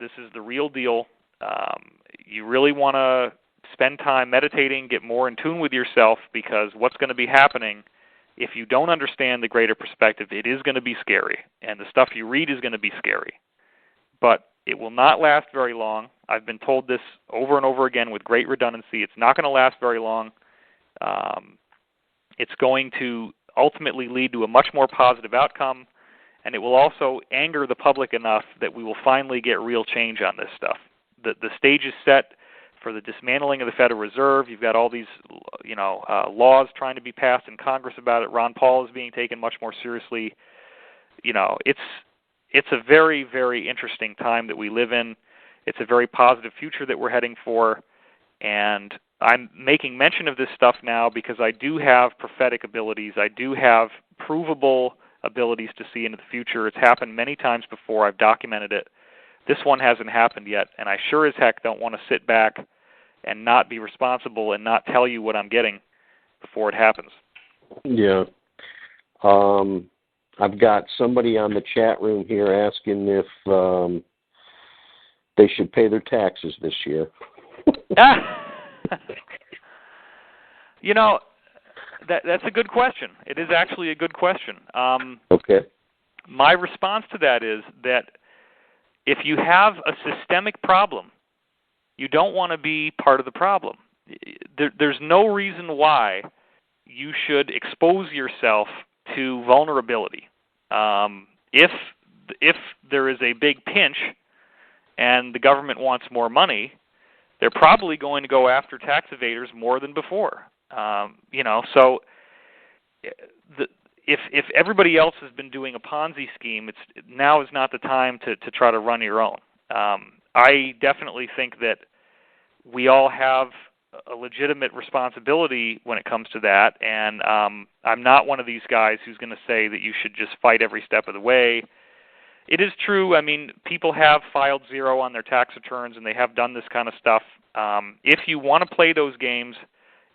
This is the real deal. You really want to spend time meditating, get more in tune with yourself, because what's going to be happening, if you don't understand the greater perspective, it is going to be scary. And the stuff you read is going to be scary. But it will not last very long. I've been told this over and over again with great redundancy. It's not going to last very long. It's going to ultimately lead to a much more positive outcome, and it will also anger the public enough that we will finally get real change on this stuff. The stage is set for the dismantling of the Federal Reserve. You've got all these, laws trying to be passed in Congress about it. Ron Paul is being taken much more seriously. It's a very, very interesting time that we live in. It's a very positive future that we're heading for, and I'm making mention of this stuff now because I do have prophetic abilities. I do have provable abilities to see into the future. It's happened many times before. I've documented it. This one hasn't happened yet, and I sure as heck don't want to sit back and not be responsible and not tell you what I'm getting before it happens. Yeah. I've got somebody on the chat room here asking if they should pay their taxes this year. That's a good question. It is actually a good question. Okay. My response to that is that if you have a systemic problem, you don't want to be part of the problem. There's no reason why you should expose yourself to vulnerability. If there is a big pinch and the government wants more money, they're probably going to go after tax evaders more than before. So if everybody else has been doing a Ponzi scheme, now is not the time to try to run your own. I definitely think that we all have a legitimate responsibility when it comes to that, and I'm not one of these guys who's going to say that you should just fight every step of the way. It is true. I mean, people have filed zero on their tax returns, and they have done this kind of stuff. If you want to play those games,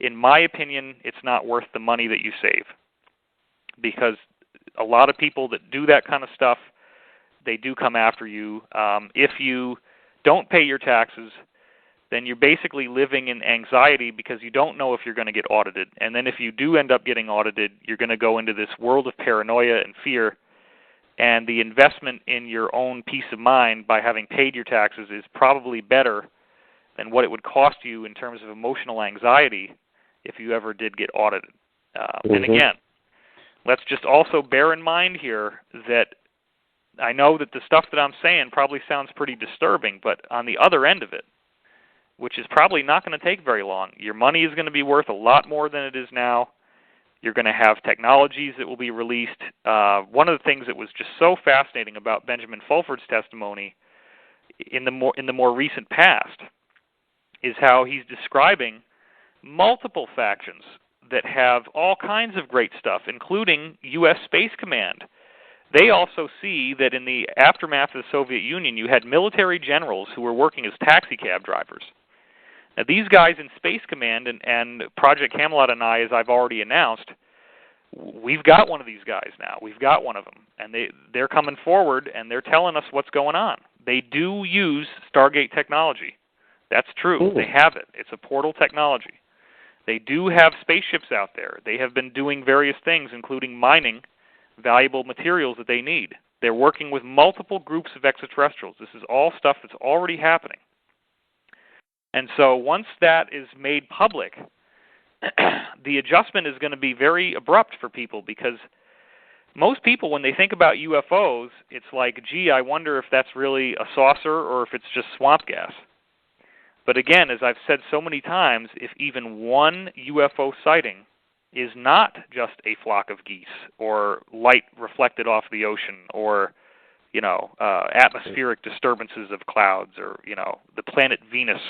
in my opinion, it's not worth the money that you save, because a lot of people that do that kind of stuff, they do come after you. If you don't pay your taxes, then you're basically living in anxiety because you don't know if you're going to get audited. And then if you do end up getting audited, you're going to go into this world of paranoia and fear. And the investment in your own peace of mind by having paid your taxes is probably better than what it would cost you in terms of emotional anxiety if you ever did get audited. And again, let's just also bear in mind here that I know that the stuff that I'm saying probably sounds pretty disturbing, but on the other end of it, which is probably not going to take very long, your money is going to be worth a lot more than it is now. You're going to have technologies that will be released. One of the things that was just so fascinating about Benjamin Fulford's testimony in the more recent past is how he's describing multiple factions that have all kinds of great stuff, including U.S. Space Command. They also see that in the aftermath of the Soviet Union, you had military generals who were working as taxi cab drivers. Now, these guys in Space Command and Project Camelot and I, as I've already announced, we've got one of these guys now. We've got one of them. And they're coming forward, and they're telling us what's going on. They do use Stargate technology. That's true. Ooh. They have it. It's a portal technology. They do have spaceships out there. They have been doing various things, including mining valuable materials that they need. They're working with multiple groups of extraterrestrials. This is all stuff that's already happening. And so once that is made public, the adjustment is going to be very abrupt for people, because most people, when they think about UFOs, it's like, gee, I wonder if that's really a saucer or if it's just swamp gas. But again, as I've said so many times, if even one UFO sighting is not just a flock of geese or light reflected off the ocean or, atmospheric disturbances of clouds or, the planet Venus,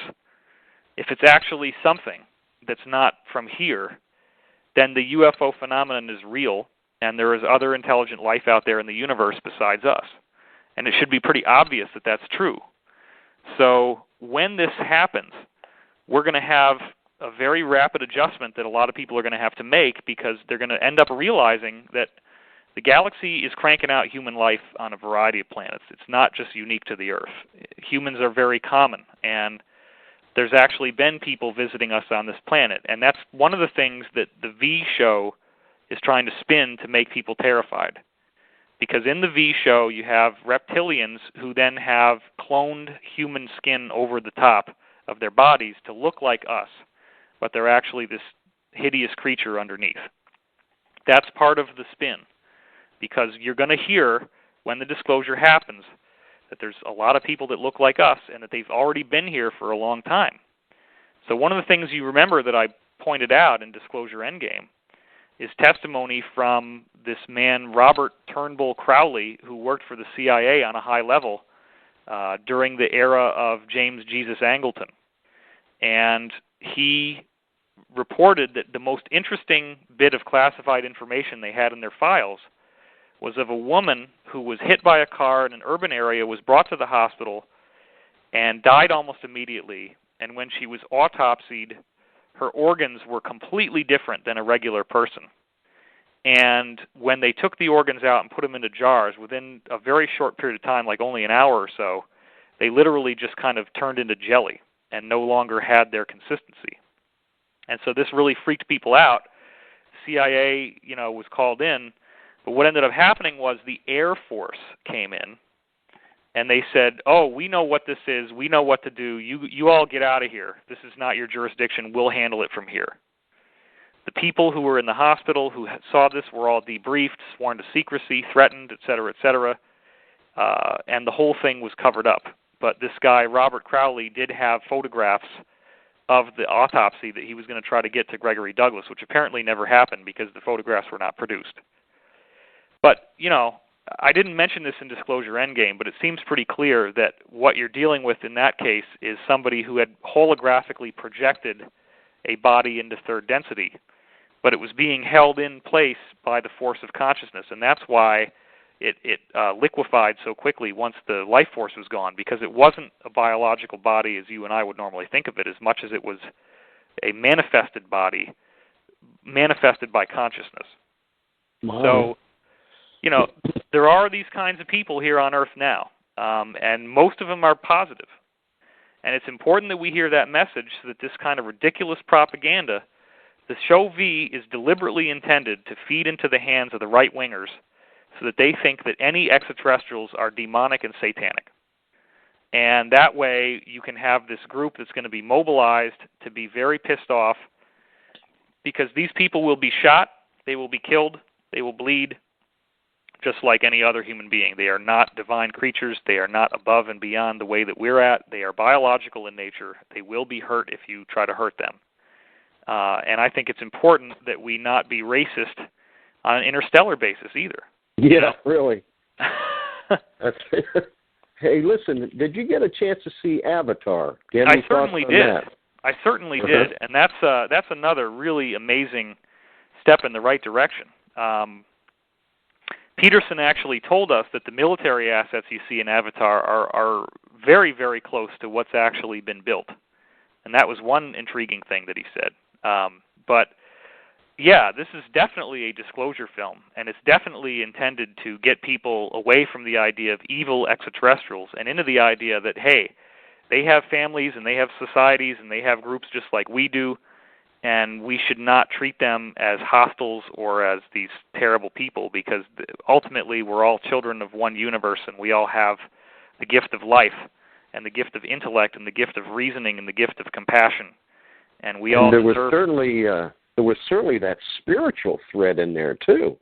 if it's actually something that's not from here, then the UFO phenomenon is real, and there is other intelligent life out there in the universe besides us. And it should be pretty obvious that that's true. So when this happens, we're going to have a very rapid adjustment that a lot of people are going to have to make, because they're going to end up realizing that The galaxy is cranking out human life on a variety of planets. It's not just unique to the Earth. Humans are very common, and there's actually been people visiting us on this planet, and that's one of the things that the V show is trying to spin to make people terrified. Because in the V show, you have reptilians who then have cloned human skin over the top of their bodies to look like us, but they're actually this hideous creature underneath. That's part of the spin, because you're going to hear, when the disclosure happens, that there's a lot of people that look like us and that they've already been here for a long time. So one of the things you remember that I pointed out in Disclosure Endgame is testimony from this man, Robert Turnbull Crowley, who worked for the CIA on a high level during the era of James Jesus Angleton. And he reported that the most interesting bit of classified information they had in their files was of a woman who was hit by a car in an urban area, was brought to the hospital, and died almost immediately. And when she was autopsied, her organs were completely different than a regular person. And when they took the organs out and put them into jars, within a very short period of time, like only an hour or so, they literally just kind of turned into jelly and no longer had their consistency. And so this really freaked people out. CIA, was called in. But what ended up happening was the Air Force came in, and they said, "Oh, we know what this is. We know what to do. You all get out of here. This is not your jurisdiction. We'll handle it from here." The people who were in the hospital who saw this were all debriefed, sworn to secrecy, threatened, et cetera, and the whole thing was covered up. But this guy, Robert Crowley, did have photographs of the autopsy that he was going to try to get to Gregory Douglas, which apparently never happened because the photographs were not produced. But, I didn't mention this in Disclosure Endgame, but it seems pretty clear that what you're dealing with in that case is somebody who had holographically projected a body into third density, but it was being held in place by the force of consciousness, and that's why it liquefied so quickly once the life force was gone, because it wasn't a biological body as you and I would normally think of it, as much as it was a manifested body, manifested by consciousness. Wow. So, there are these kinds of people here on Earth now, and most of them are positive. And it's important that we hear that message so that this kind of ridiculous propaganda, the show V is deliberately intended to feed into the hands of the right-wingers so that they think that any extraterrestrials are demonic and satanic. And that way you can have this group that's going to be mobilized to be very pissed off, because these people will be shot, they will be killed, they will bleed, just like any other human being. They are not divine creatures. They are not above and beyond the way that we're at. They are biological in nature. They will be hurt if you try to hurt them. And I think it's important that we not be racist on an interstellar basis either. Yeah, really. Hey, listen, did you get a chance to see Avatar? I certainly did. That? I certainly did, and that's another really amazing step in the right direction. Peterson actually told us that the military assets you see in Avatar are very, very close to what's actually been built. And that was one intriguing thing that he said. But, yeah, this is definitely a disclosure film, and it's definitely intended to get people away from the idea of evil extraterrestrials and into the idea that, hey, they have families and they have societies and they have groups just like we do, and we should not treat them as hostiles or as these terrible people, because ultimately we're all children of one universe, and we all have the gift of life and the gift of intellect and the gift of reasoning and the gift of compassion. And we all there was certainly that spiritual thread in there too.